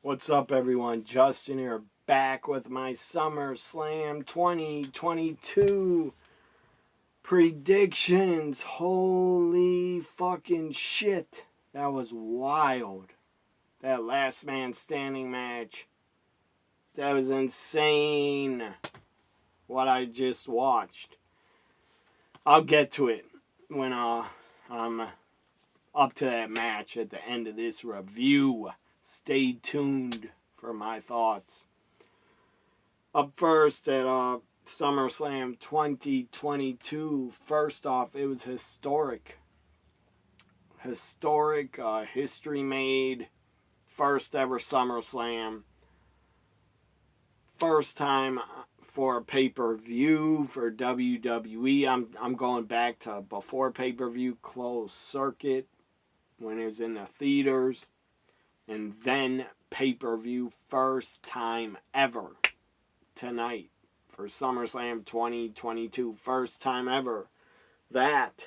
What's up, everyone? Justin here, back with my SummerSlam 2022 predictions. Holy fucking shit. That was wild. That last man standing match. That was insane. What I just watched. I'll get to it when I'm up to that match at the end of this review. Stay tuned for my thoughts. Up first at SummerSlam 2022. First off, it was historic. History made. First ever SummerSlam. First time for a pay-per-view for WWE. I'm going back to before pay-per-view, closed circuit, when it was in the theaters. And then pay-per-view, first time ever tonight for SummerSlam 2022. First time ever. That.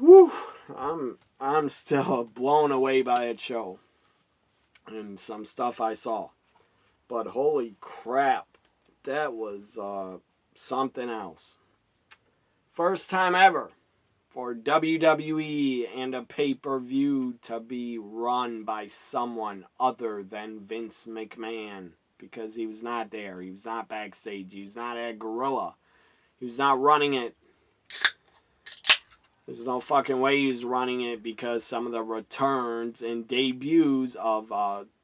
Woo! I'm still blown away by that show. And some stuff I saw. But holy crap. That was something else. First time ever for WWE and a pay-per-view to be run by someone other than Vince McMahon. Because he was not there. He was not backstage. He was not at Gorilla. He was not running it. There's no fucking way he was running it because some of the returns and debuts of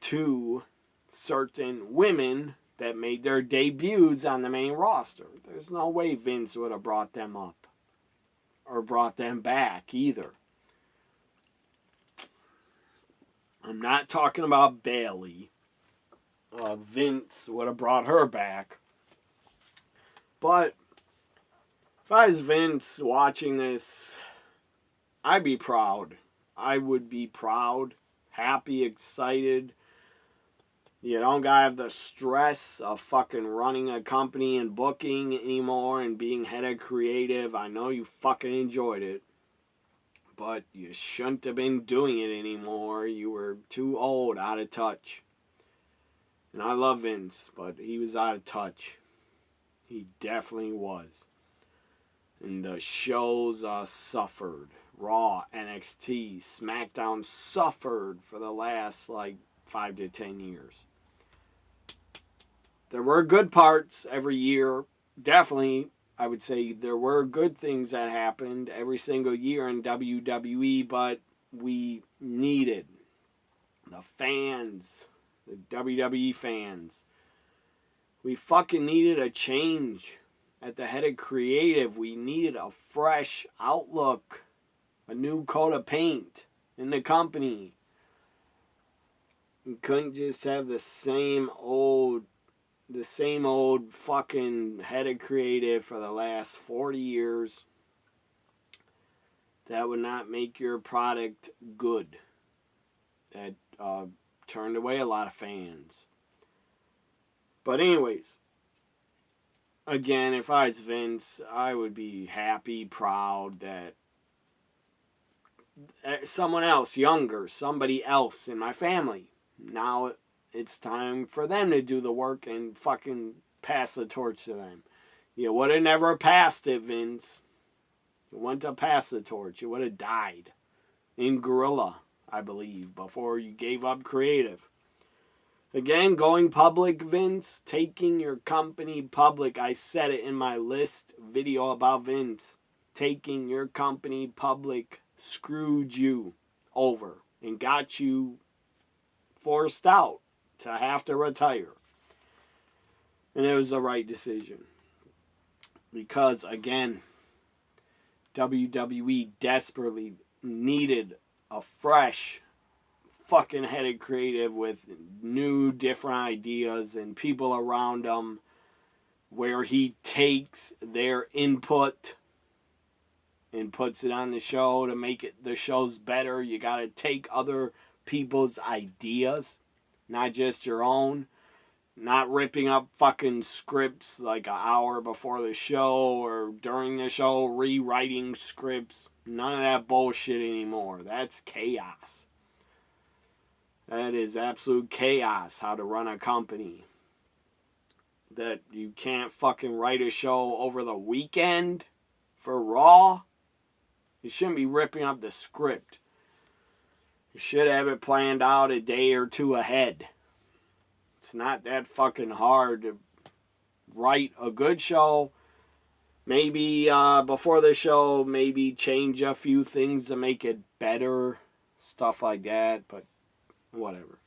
two certain women that made their debuts on the main roster. There's no way Vince would have brought them up. Or brought them back either. I'm not talking about Bayley. Vince would have brought her back. But if I was Vince watching this, I'd be proud. I would be proud, happy, excited. You don't gotta have the stress of fucking running a company and booking anymore and being head of creative. I know you fucking enjoyed it, but you shouldn't have been doing it anymore. You were too old, out of touch. And I love Vince, but he was out of touch. He definitely was. And the shows suffered. Raw, NXT, SmackDown suffered for the last 5 to 10 years. There were good parts every year. Definitely, I would say there were good things that happened every single year in WWE, but we needed the fans, the WWE fans. We fucking needed a change at the head of creative. We needed a fresh outlook, a new coat of paint in the company. You couldn't just have the same old fucking head of creative for the last 40 years. That would not make your product good. That turned away a lot of fans. But anyways, again, if I was Vince, I would be happy, proud that someone else, younger, somebody else in my family, now it's time for them to do the work and fucking pass the torch to them. You would have never passed it, Vince. You went to pass the torch. You would have died in Gorilla, I believe, before you gave up creative. Again, going public, Vince, taking your company public. I said it in my list video about Vince. Taking your company public screwed you over and got you forced out to have to retire. And it was the right decision. Because, again, WWE desperately needed a fresh fucking head of creative with new, different ideas and people around him where he takes their input and puts it on the show to make the shows better. You got to take other people's ideas, not just your own. Not ripping up fucking scripts like an hour before the show or during the show, rewriting scripts. None of that bullshit anymore. That's chaos. That is absolute chaos, how to run a company. That you can't fucking write a show over the weekend for Raw. You shouldn't be ripping up the script. You should have it planned out a day or two ahead. It's not that fucking hard to write a good show. Maybe before the show, maybe change a few things to make it better. Stuff like that, but whatever.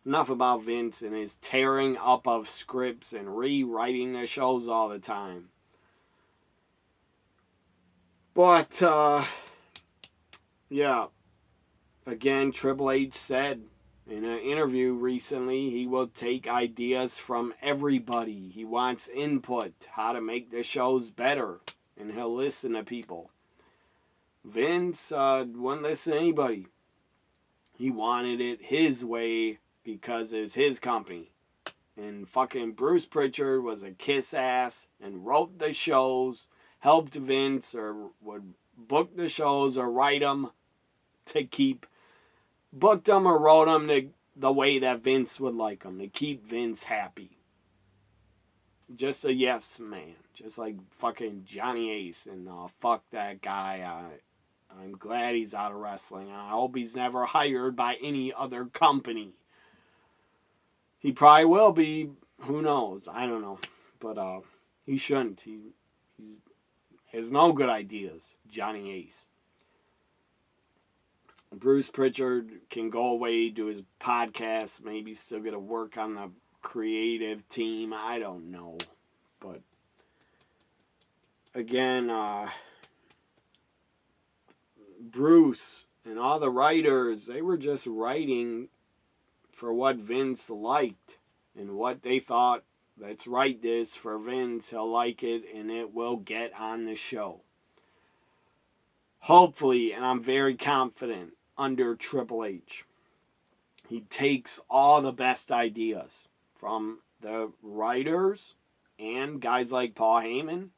Enough about Vince and his tearing up of scripts and rewriting the shows all the time. But, yeah. Again, Triple H said in an interview recently he will take ideas from everybody. He wants input, how to make the shows better, and he'll listen to people. Vince wouldn't listen to anybody. He wanted it his way because it was his company. And fucking Bruce Pritchard was a kiss ass and wrote the shows, helped Vince, or would book the shows or write them to keep, booked them or wrote them the way that Vince would like them, to keep Vince happy. Just a yes man. Just like fucking Johnny Ace, and fuck that guy. I'm glad he's out of wrestling. I hope he's never hired by any other company. He probably will be. Who knows? I don't know. But he shouldn't. He has no good ideas. Johnny Ace. Bruce Pritchard can go away, do his podcast. Maybe still get to work on the creative team. I don't know. But again, Bruce and all the writers, they were just writing for what Vince liked and what they thought, let's write this for Vince, he'll like it, and it will get on the show. Hopefully, and I'm very confident, under Triple H, he takes all the best ideas from the writers and guys like Paul Heyman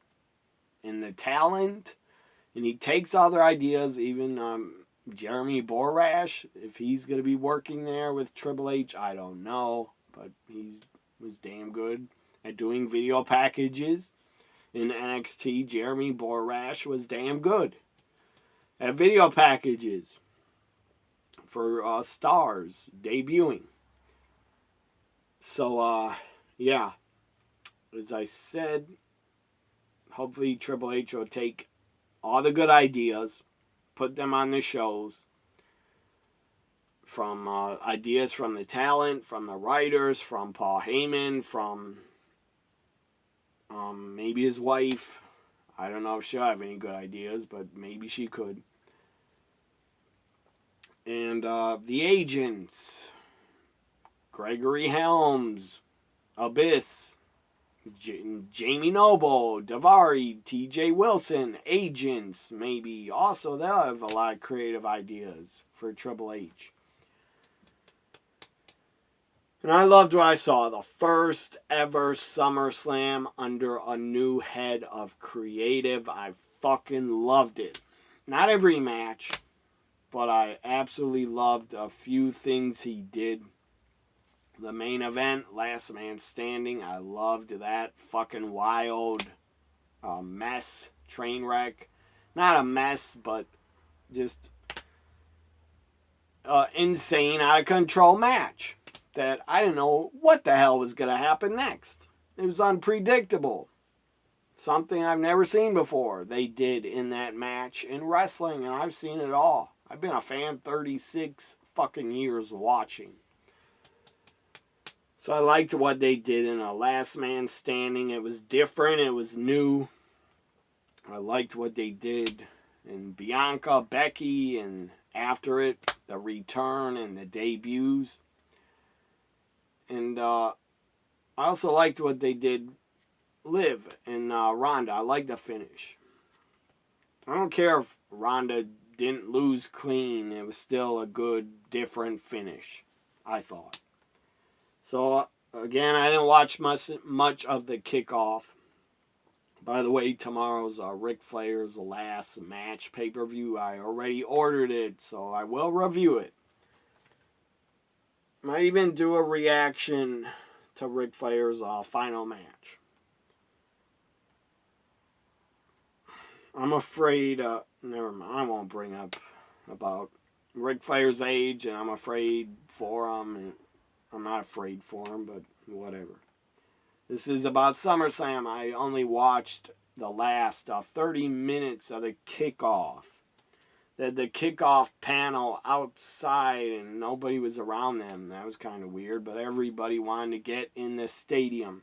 and the talent, and he takes all their ideas, even Jeremy Borash, if he's going to be working there with Triple H, I don't know, but he was damn good at doing video packages in NXT. Jeremy Borash was damn good at video packages for stars debuting. So, yeah, as I said, hopefully Triple H will take all the good ideas, put them on the shows, from ideas from the talent, from the writers, from Paul Heyman, from maybe his wife. I don't know if she'll have any good ideas, but maybe she could. And the agents, Gregory Helms, Abyss, Jamie Noble, Daivari, TJ Wilson, agents, maybe. Also, they'll have a lot of creative ideas for Triple H. And I loved what I saw. The first ever SummerSlam under a new head of creative. I fucking loved it. Not every match, but I absolutely loved a few things he did. The main event, Last Man Standing, I loved that fucking wild mess, train wreck. Not a mess, but just insane, out of control match that I didn't know what the hell was going to happen next. It was unpredictable. Something I've never seen before they did in that match in wrestling, and I've seen it all. I've been a fan 36 fucking years watching. So I liked what they did in a Last Man Standing. It was different. It was new. I liked what they did in Bianca, Becky, and after it, the return and the debuts. And I also liked what they did Liv and Ronda. I liked the finish. I don't care if Ronda didn't lose clean. It was still a good, different finish, I thought. So, again, I didn't watch much of the kickoff. By the way, tomorrow's Ric Flair's last match pay-per-view. I already ordered it, so I will review it. Might even do a reaction to Ric Flair's final match. I'm afraid, never mind, I won't bring up about Ric Flair's age, and I'm afraid for him, and I'm not afraid for him, but whatever. This is about SummerSlam. I only watched the last 30 minutes of the kickoff. They had the kickoff panel outside, and nobody was around them. That was kind of weird, but everybody wanted to get in the stadium.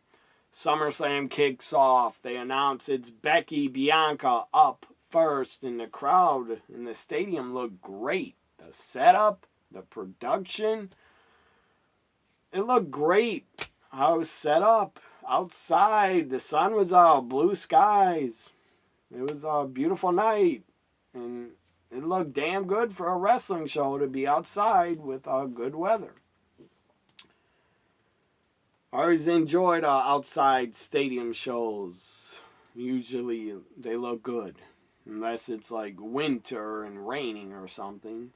SummerSlam kicks off. They announce it's Becky Bianca up first, and the crowd in the stadium looked great. The setup, the production, it looked great. How it was set up outside. The sun was out, blue skies. It was a beautiful night, and it looked damn good for a wrestling show to be outside with good weather. I always enjoyed outside stadium shows. Usually they look good. Unless it's like winter and raining or something.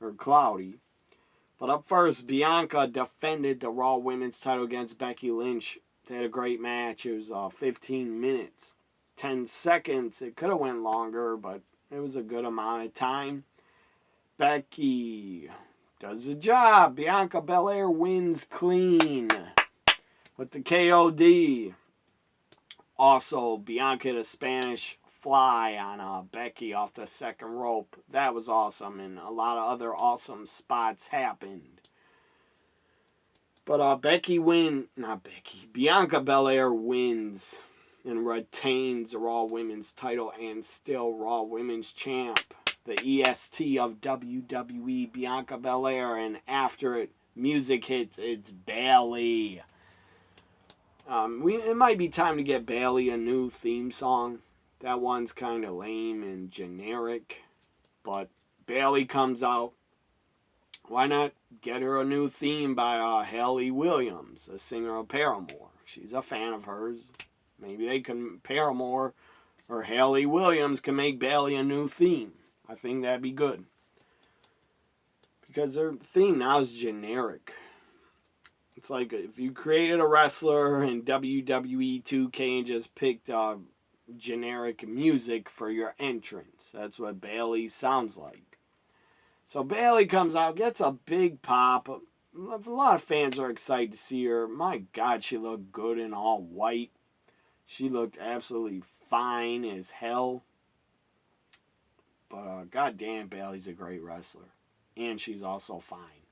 Or cloudy. But up first, Bianca defended the Raw Women's title against Becky Lynch. They had a great match. It was 15 minutes. 10 seconds. It could have went longer, but it was a good amount of time. Becky does the job. Bianca Belair wins clean with the KOD. Also, Bianca hit a Spanish fly on Becky off the second rope. That was awesome, and a lot of other awesome spots happened. But Bianca Belair wins and retains the Raw Women's title and still Raw Women's champ. The EST of WWE, Bianca Belair, and after it, music hits, it's Bayley. It might be time to get Bayley a new theme song. That one's kind of lame and generic, but Bayley comes out. Why not get her a new theme by Hayley Williams, a singer of Paramore? She's a fan of hers. Maybe they can, Paramore or Hayley Williams can make Bayley a new theme. I think that'd be good. Because their theme now is generic. It's like if you created a wrestler in WWE 2K and just picked generic music for your entrance. That's what Bayley sounds like. So Bayley comes out, gets a big pop. A lot of fans are excited to see her. My God, she looked good in all white. She looked absolutely fine as hell. But goddamn, Bayley's a great wrestler. And she's also fine.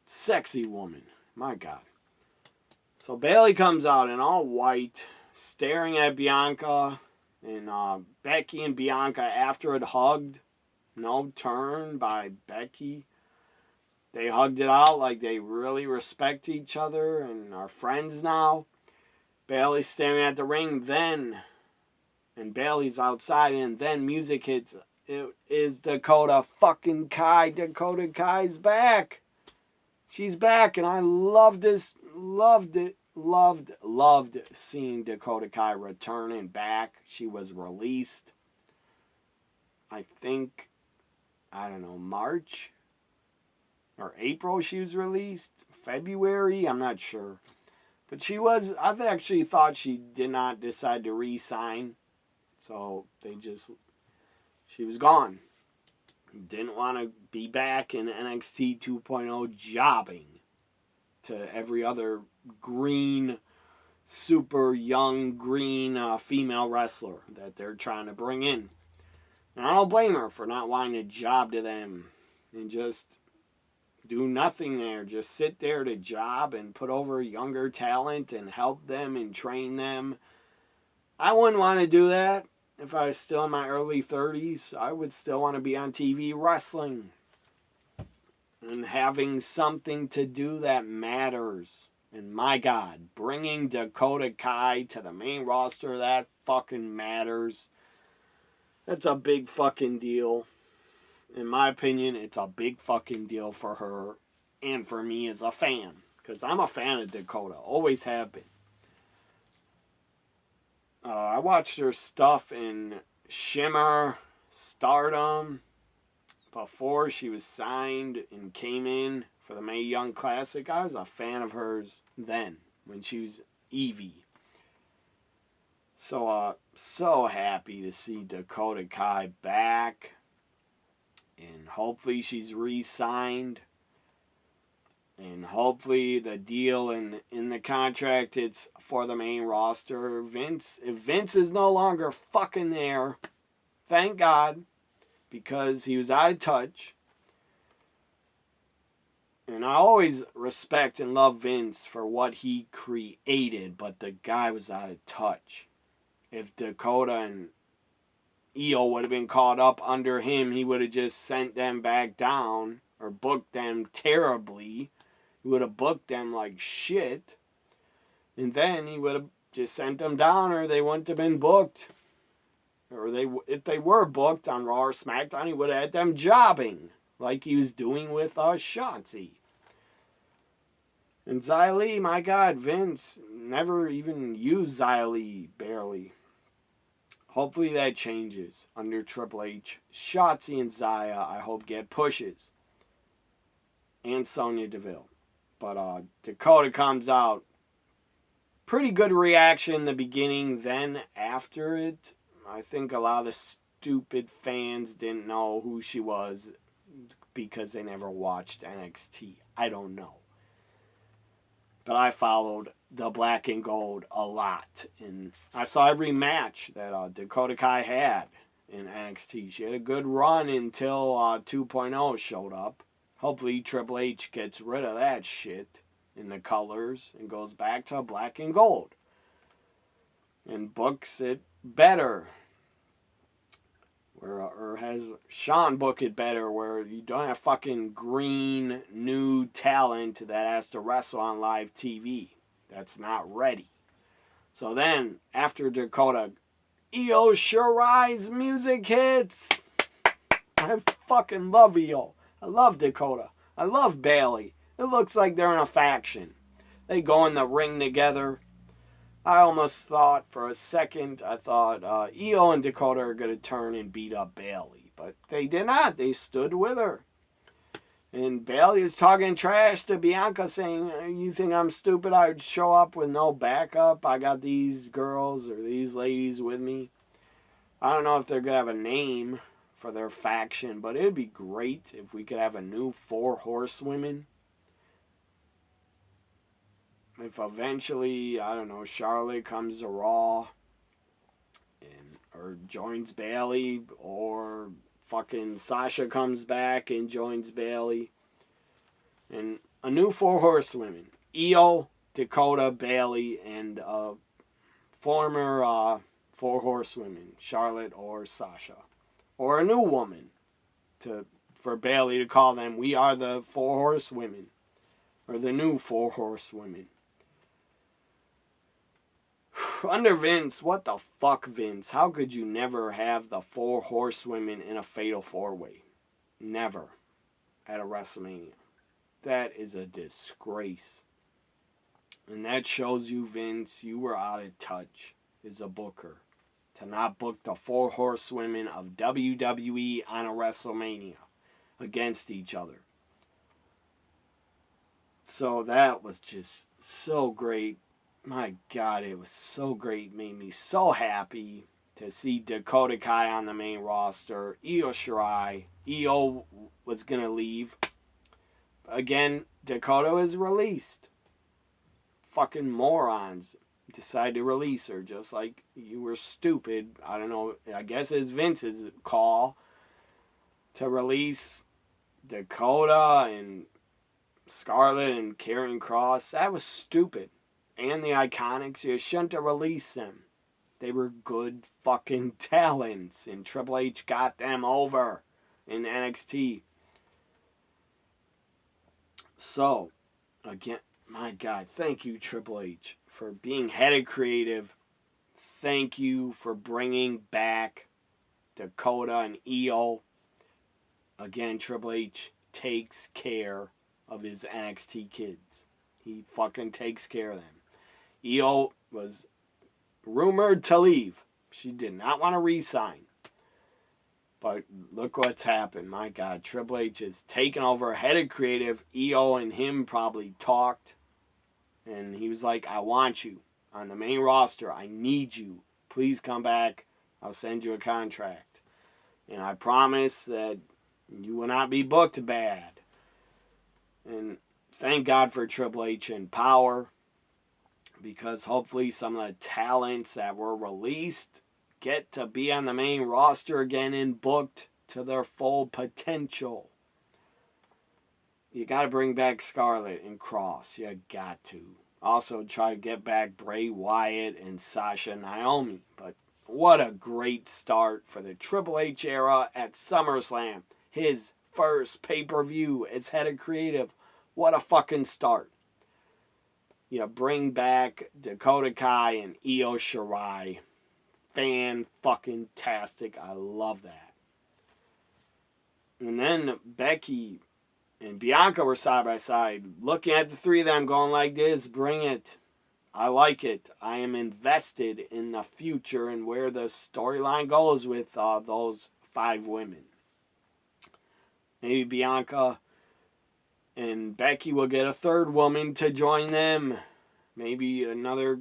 Sexy woman. My God. So Bayley comes out in all white, staring at Bianca. And Becky and Bianca, after it hugged, no turn by Becky. They hugged it out like they really respect each other and are friends now. Bayley's standing at the ring and Bayley's outside, and then music hits. It is Dakota fucking Kai. Dakota Kai's back. She's back, and I loved this. Loved seeing Dakota Kai returning back. She was released, I think, March or April she was released. February, I'm not sure. But she was, I actually thought she did not decide to re-sign. So she was gone. Didn't want to be back in NXT 2.0 jobbing to every other super young green female wrestler that they're trying to bring in. And I don't blame her for not wanting to job to them and just do nothing there. Just sit there to job and put over younger talent and help them and train them. I wouldn't want to do that. If I was still in my early 30s, I would still want to be on TV wrestling and having something to do that matters. And my God, bringing Dakota Kai to the main roster, that fucking matters. That's a big fucking deal. In my opinion, it's a big fucking deal for her and for me as a fan. Because I'm a fan of Dakota. Always have been. I watched her stuff in Shimmer, Stardom, before she was signed and came in for the Mae Young Classic. I was a fan of hers then, when she was Evie. So happy to see Dakota Kai back. And hopefully she's re-signed. And hopefully the deal in the contract, it's for the main roster. If Vince is no longer fucking there, thank God, because he was out of touch. And I always respect and love Vince for what he created, but the guy was out of touch. If Dakota and Io would have been caught up under him, he would have just sent them back down or booked them terribly. He would have booked them like shit. And then he would have just sent them down, or they wouldn't have been booked. Or if they were booked on Raw or SmackDown, he would have had them jobbing like he was doing with Shotzi. And Xia Li, my God, Vince never even used Xia Li, barely. Hopefully that changes under Triple H. Shotzi and Xia, I hope, get pushes. And Sonya Deville. But Dakota comes out. Pretty good reaction in the beginning. Then after it, I think a lot of the stupid fans didn't know who she was because they never watched NXT. I don't know. But I followed the Black and Gold a lot. And I saw every match that Dakota Kai had in NXT. She had a good run until 2.0 showed up. Hopefully Triple H gets rid of that shit in the colors and goes back to Black and Gold. And books it better. Or has Sean book it better, where you don't have fucking green new talent that has to wrestle on live TV. That's not ready. So then, after Dakota, Io Shirai's music hits. I fucking love Io. I love Dakota. I love Bayley. It looks like they're in a faction. They go in the ring together. I almost thought for a second, Io and Dakota are going to turn and beat up Bayley. But they did not. They stood with her. And Bayley is talking trash to Bianca, saying, you think I'm stupid? I would show up with no backup. I got these girls or these ladies with me. I don't know if they're going to have a name for their faction, but it would be great if we could have a new 4 horsewomen. If eventually, I don't know, Charlotte comes to Raw or joins Bayley, or fucking Sasha comes back and joins Bayley. And a new 4 horsewomen. Io, Dakota, Bayley, and former 4 horsewomen, Charlotte or Sasha. Or a new woman for Bayley to call them, we are the 4 horsewomen. Or the new 4 horsewomen. Under Vince, what the fuck, Vince? How could you never have the 4 horsewomen in a fatal 4-way? Never. At a WrestleMania. That is a disgrace. And that shows you, Vince, you were out of touch as a booker. To not book the 4 horsewomen of WWE on a WrestleMania against each other. So that was just so great. My God, it was so great. It made me so happy to see Dakota Kai on the main roster. Io Shirai. Io was going to leave. Again, Dakota was released. Fucking morons decided to release her, just like you were stupid. I don't know. I guess it's Vince's call to release Dakota and Scarlett and Karrion Kross. That was stupid. And the Iconics, you shouldn't have released them. They were good fucking talents, and Triple H got them over in NXT. So, again, my God, thank you, Triple H, for being head of creative. Thank you for bringing back Dakota and Io. Again, Triple H takes care of his NXT kids. He fucking takes care of them. Io was rumored to leave. She did not want to re-sign. But look what's happened. My God, Triple H is taking over, head of creative. EO and him probably talked. And he was like, I want you on the main roster. I need you. Please come back. I'll send you a contract. And I promise that you will not be booked bad. And thank God for Triple H and Power. Because hopefully some of the talents that were released get to be on the main roster again and booked to their full potential. You got to bring back Scarlett and Cross. You got to. Also try to get back Bray Wyatt and Sasha Naomi. But what a great start for the Triple H era at SummerSlam. His first pay-per-view as head of creative. What a fucking start. You bring back Dakota Kai and Io Shirai. Fan-fucking-tastic. I love that. And then Becky and Bianca were side by side. Looking at the three of them going like this. Bring it. I like it. I am invested in the future and where the storyline goes with those 5 women. Maybe Bianca and Becky will get a third woman to join them. Maybe another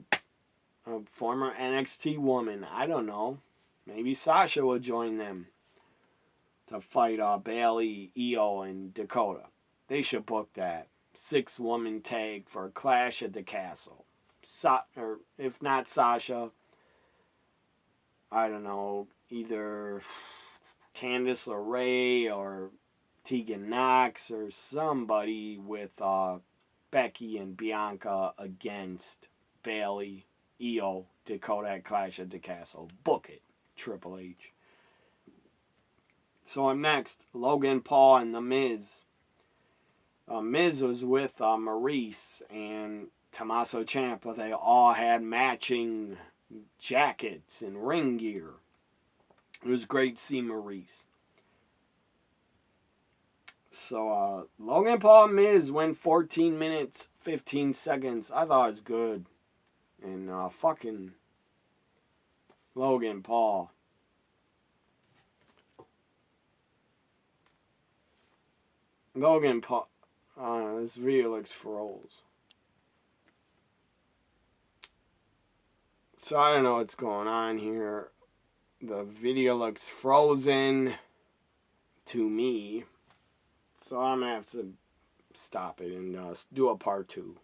former NXT woman. I don't know. Maybe Sasha will join them to fight Bayley, Io, and Dakota. They should book that 6-woman tag for a Clash at the Castle. Or if not Sasha, I don't know, either Candice LeRae or Tegan Knox or somebody with Becky and Bianca against Bayley, Io, Dakota at Clash at the Castle. Book it, Triple H. So I'm next, Logan Paul and The Miz. Miz was with Maurice and Tommaso Ciampa. They all had matching jackets and ring gear. It was great to see Maurice. So, Logan Paul and Miz went 14 minutes, 15 seconds. I thought it was good. And fucking Logan Paul. Logan Paul. This video looks froze. So I don't know what's going on here. The video looks frozen to me. So I'm going to have to stop it and do a part 2.